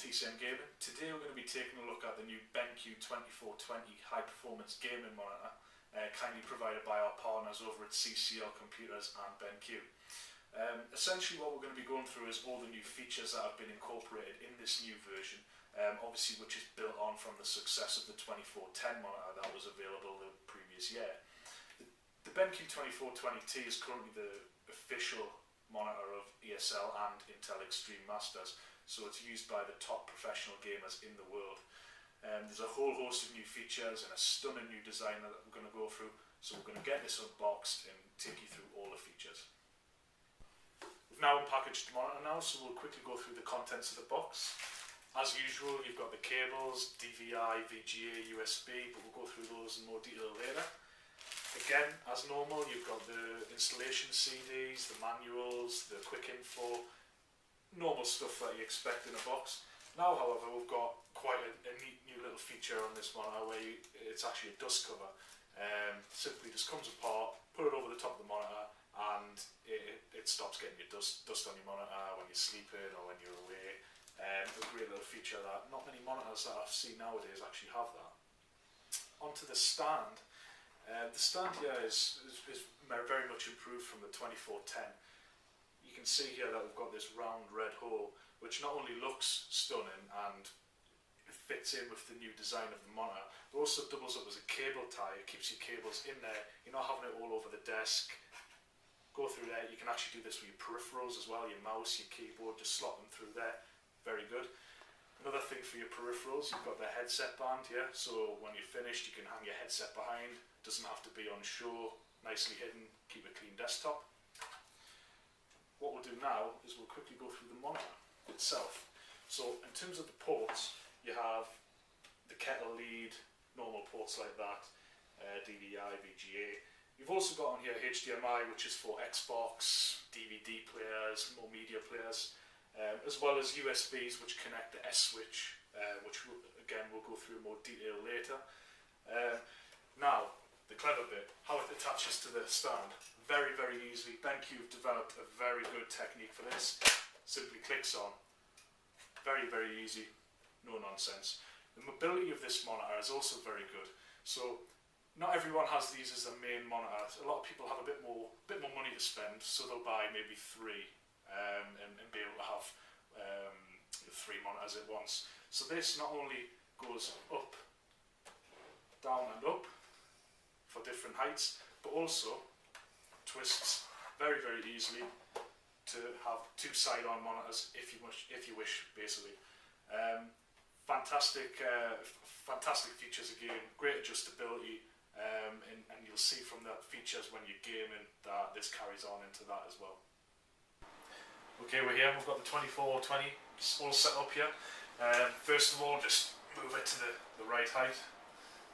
TCM-Gaming. Today we're going to be taking a look at the new BenQ XL2420T high performance gaming monitor, kindly provided by our partners over at CCL Computers and BenQ. Essentially what we're going to be going through is all the new features that have been incorporated in this new version, obviously which is built on from the success of the 2410 monitor that was available the previous year. The BenQ XL2420T is currently the official monitor of ESL and Intel Extreme Masters, so it's used by the top professional gamers in the world. There's a whole host of new features and a stunning new design that we're going to go through, so we're going to get this unboxed and take you through all the features. We've now unpackaged the monitor now, so we'll quickly go through the contents of the box. As usual, you've got the cables, DVI, VGA, USB, but we'll go through those in more detail later. Again, as normal, you've got the installation CDs, the manuals, the quick info, normal stuff that you expect in a box. Now, however, we've got quite a neat new little feature on this monitor where it's actually a dust cover. Simply just comes apart, put it over the top of the monitor, and it stops getting your dust on your monitor when you're sleeping or when you're away. A great little feature that not many monitors that I've seen nowadays actually have that. Onto the stand. The stand here is very much improved from the 2410. You can see here that we've got this round red hole, which not only looks stunning and it fits in with the new design of the monitor, but also doubles up as a cable tie. It keeps your cables in there. You're not having it all over the desk. Go through there. You can actually do this with your peripherals as well, your mouse, your keyboard, just slot them through there. Very good. Another thing for your peripherals, you've got the headset band here, so when you're finished you can hang your headset behind. Doesn't have to be on show, nicely hidden, keep a clean desktop. What we'll do now is we'll quickly go through the monitor itself. So in terms of the ports, you have the kettle lead, normal ports like that, DVI, VGA. You've also got on here HDMI, which is for Xbox, DVD players, more media players, as well as USBs which connect the S-switch, which again we'll go through in more detail later. Now, the clever bit, how it attaches to the stand. Very, very easily. BenQ have developed a very good technique for this. Simply clicks on. Very, very easy. No nonsense. The mobility of this monitor is also very good. So, not everyone has these as their main monitor. A lot of people have a bit more money to spend, so they'll buy maybe three and be able to have three monitors at once. So this not only goes up, down and up for different heights, but also twists very, very easily to have two side-on monitors if you wish, basically. Fantastic features again, great adjustability, and you'll see from the features when you're gaming that this carries on into that as well. Okay, we're here, we've got the 2420 all set up here. First of all, just move it to the right height.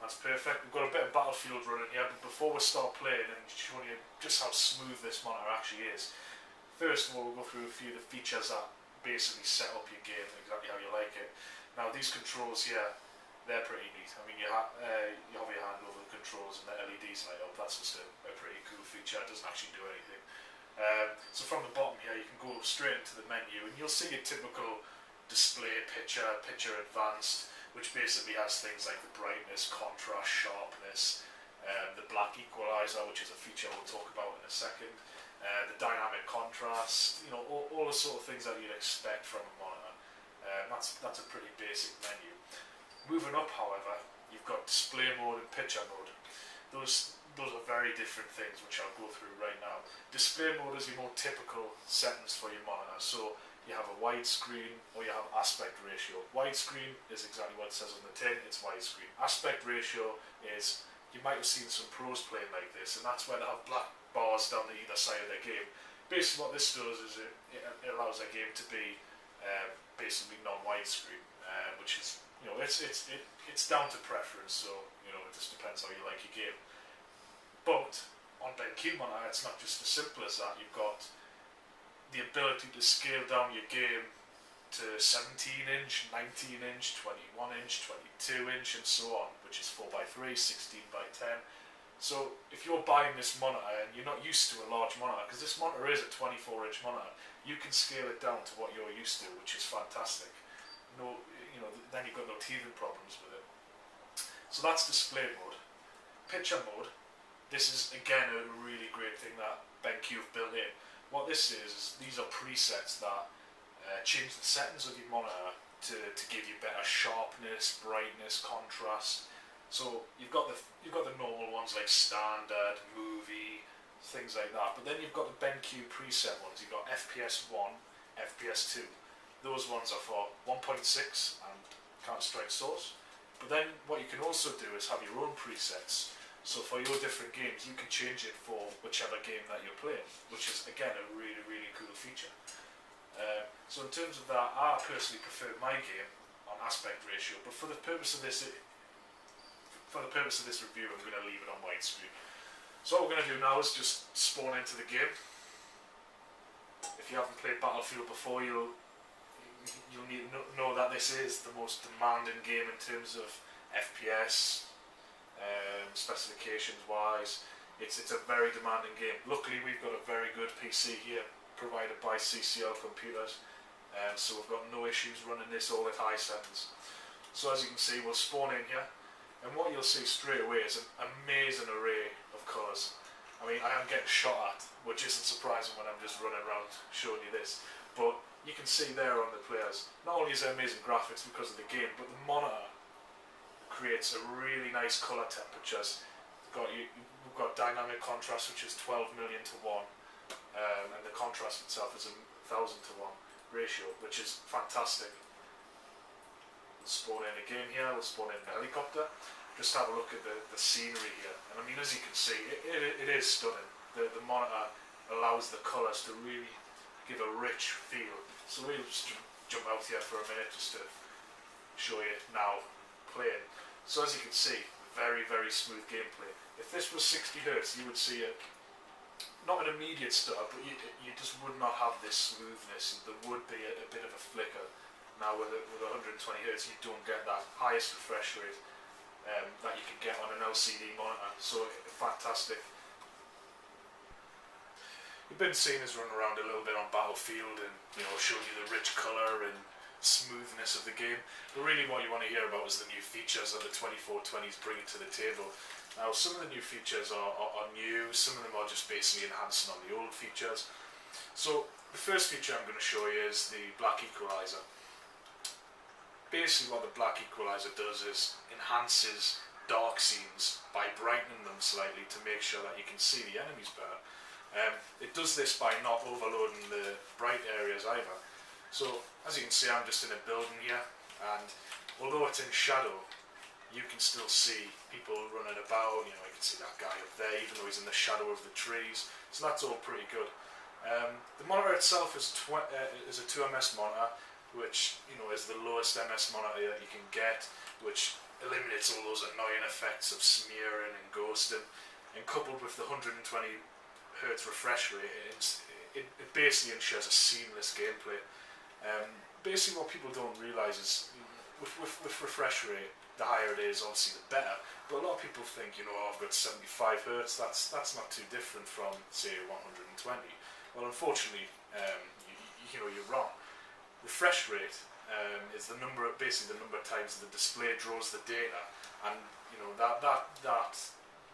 That's perfect. We've got a bit of Battlefield running here, but before we start playing and showing you just how smooth this monitor actually is, first of all we'll go through a few of the features that basically set up your game exactly how you like it. Now these controls here, they're pretty neat. I mean, you have your hand over the controls and the LEDs light up. That's just a pretty cool feature. It doesn't actually do anything. So from the bottom here you can go straight into the menu and you'll see your typical display picture advanced, which basically has things like the brightness, contrast, sharpness, the black equalizer, which is a feature we'll talk about in a second, the dynamic contrast, you know, all the sort of things that you'd expect from a monitor. That's a pretty basic menu. Moving up, however, you've got display mode and picture mode. Those are very different things, which I'll go through right now. Display mode is your more typical settings for your monitor. So you have a widescreen or you have aspect ratio. Widescreen is exactly what it says on the tin, it's widescreen. Aspect ratio is, you might have seen some pros playing like this, and that's where they have black bars down the either side of their game. Basically what this does is it allows their game to be basically non-widescreen, which is, you know, it's down to preference, so, you know, it just depends how you like your game. But on BenQ monitor, it's not just as simple as that. You've got the ability to scale down your game to 17-inch, 19-inch, 21-inch, 22-inch, and so on, which is 4x3, 16x10. So if you're buying this monitor and you're not used to a large monitor, because this monitor is a 24-inch monitor, you can scale it down to what you're used to, which is fantastic. then you've got no teething problems with it. So that's display mode. Picture mode. This is again a really great thing that BenQ have built in. What this is these are presets that change the settings of your monitor to give you better sharpness, brightness, contrast. So you've got the normal ones like standard, movie, things like that. But then you've got the BenQ preset ones. You've got FPS 1, FPS 2. Those ones are for 1.6 and Counter-Strike Source. But then what you can also do is have your own presets. So for your different games, you can change it for whichever game that you're playing, which is again a really, really cool feature. So in terms of that, I personally prefer my game on aspect ratio, but for the purpose of this review, I'm going to leave it on widescreen. So what we're going to do now is just spawn into the game. If you haven't played Battlefield before, you'll need to know that this is the most demanding game in terms of FPS. Specifications wise, it's a very demanding game. Luckily we've got a very good PC here provided by CCL computers, so we've got no issues running this all at high settings. So as you can see, we'll spawn in here, and what you'll see straight away is an amazing array of colours. I mean, I am getting shot at, which isn't surprising when I'm just running around showing you this, but you can see there on the players, not only is there amazing graphics because of the game, but the monitor creates a really nice colour temperatures. We've got dynamic contrast, which is 12 million to 1, and the contrast itself is a 1000 to 1 ratio, which is fantastic. We'll spawn in again here, we'll spawn in the helicopter. Just have a look at the scenery here, and I mean, as you can see, it is stunning. The monitor allows the colours to really give a rich feel. So we'll just jump out here for a minute just to show you now playing. So as you can see, very, very smooth gameplay. If this was 60 Hz, you would see it, not an immediate stutter, but you just would not have this smoothness. There would be a bit of a flicker. Now with 120 Hz, you don't get that highest refresh rate that you can get on an LCD monitor. So fantastic. You've been seeing us run around a little bit on Battlefield and showing you the rich colour and smoothness of the game, but really what you want to hear about is the new features that the 2420 is bringing to the table. Now some of the new features are new, some of them are just basically enhancing on the old features. So the first feature I'm going to show you is the black equalizer. Basically what the black equalizer does is enhances dark scenes by brightening them slightly to make sure that you can see the enemies better. It does this by not overloading the bright areas either. So as you can see, I'm just in a building here, and although it's in shadow, you can still see people running about. You can see that guy up there, even though he's in the shadow of the trees. So that's all pretty good. The monitor itself is a 2ms monitor, which is the lowest MS monitor that you can get, which eliminates all those annoying effects of smearing and ghosting. And coupled with the 120 Hz refresh rate, it basically ensures a seamless gameplay. Basically what people don't realise is with refresh rate, the higher it is obviously the better, but a lot of people think I've got 75 Hz, that's not too different from say 120. Well, unfortunately you're wrong. Refresh rate is basically the number of times the display draws the data, and that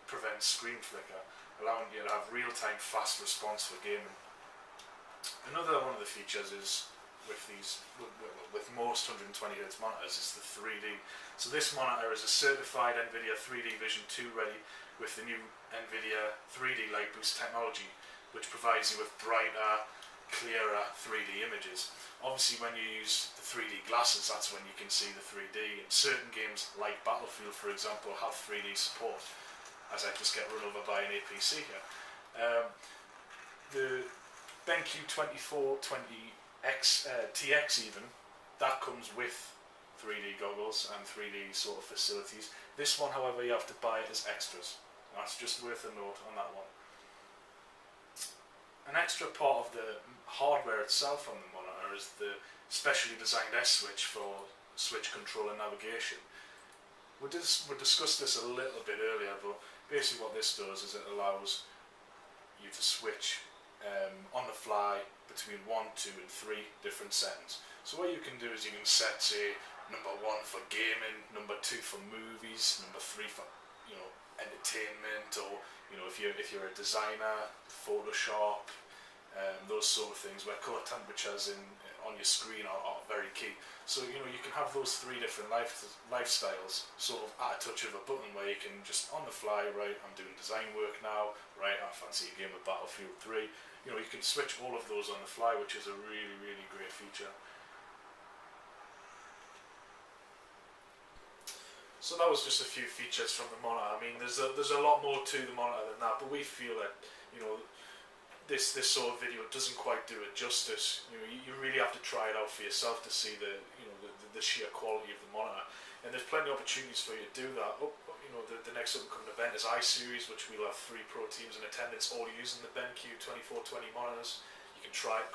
prevents screen flicker, allowing you to have real-time fast response for gaming. Another one of the features is with most 120 Hz monitors is the 3D. So this monitor is a certified NVIDIA 3D Vision 2 ready with the new NVIDIA 3D Light Boost technology, which provides you with brighter, clearer 3D images. Obviously when you use the 3D glasses, that's when you can see the 3D. And certain games like Battlefield, for example, have 3D support, as I just get run over by an APC here. The BenQ XL2420T even, that comes with 3D goggles and 3D sort of facilities. This one, however, you have to buy it as extras. That's just worth a note on that one. An extra part of the hardware itself on the monitor is the specially designed S-switch for switch control and navigation. We discussed this a little bit earlier, but basically what this does is it allows you to switch on the fly between 1, 2 and 3 different settings. So what you can do is you can set, say, number 1 for gaming, number 2 for movies, number 3 for, you know, entertainment, or, you know, if you're a designer, Photoshop, those sort of things, where colour temperatures on your screen are very key. So, you know, you can have those 3 different lifestyles sort of at a touch of a button, where you can just on the fly, right, I'm doing design work now, right, I fancy a game of Battlefield 3. You know, you can switch all of those on the fly, which is a really, really great feature. So that was just a few features from the monitor. I mean, there's a lot more to the monitor than that, but we feel that, you know, this sort of video doesn't quite do it justice. You know, you really have to try it out for yourself to see the sheer quality of the monitor. And there's plenty of opportunities for you to do that. You know, the next upcoming event is I-Series, which we'll have 3 pro teams in attendance, all using the BenQ 2420 monitors. You can try it.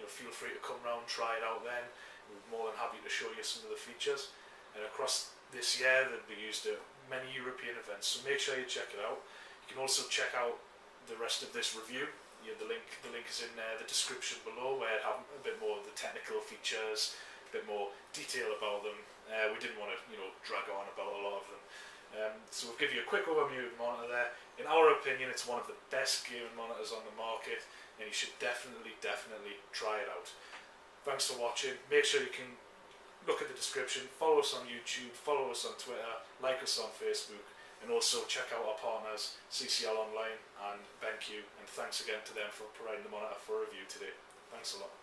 Feel free to come round, try it out then. We're more than happy to show you some of the features. And across this year, they'll be used at many European events, so make sure you check it out. You can also check out the rest of this review. The link is in the description below, where I have a bit more of the technical features, a bit more detail about them. We didn't want to, you know, drag on about a lot of them. So we'll give you a quick overview of the monitor there. In our opinion, it's one of the best gaming monitors on the market, and you should definitely try it out. Thanks for watching. Make sure you can look at the description, follow us on YouTube, follow us on Twitter, like us on Facebook, and also check out our partners CCL Online and BenQ, and thanks again to them for providing the monitor for review today. Thanks a lot.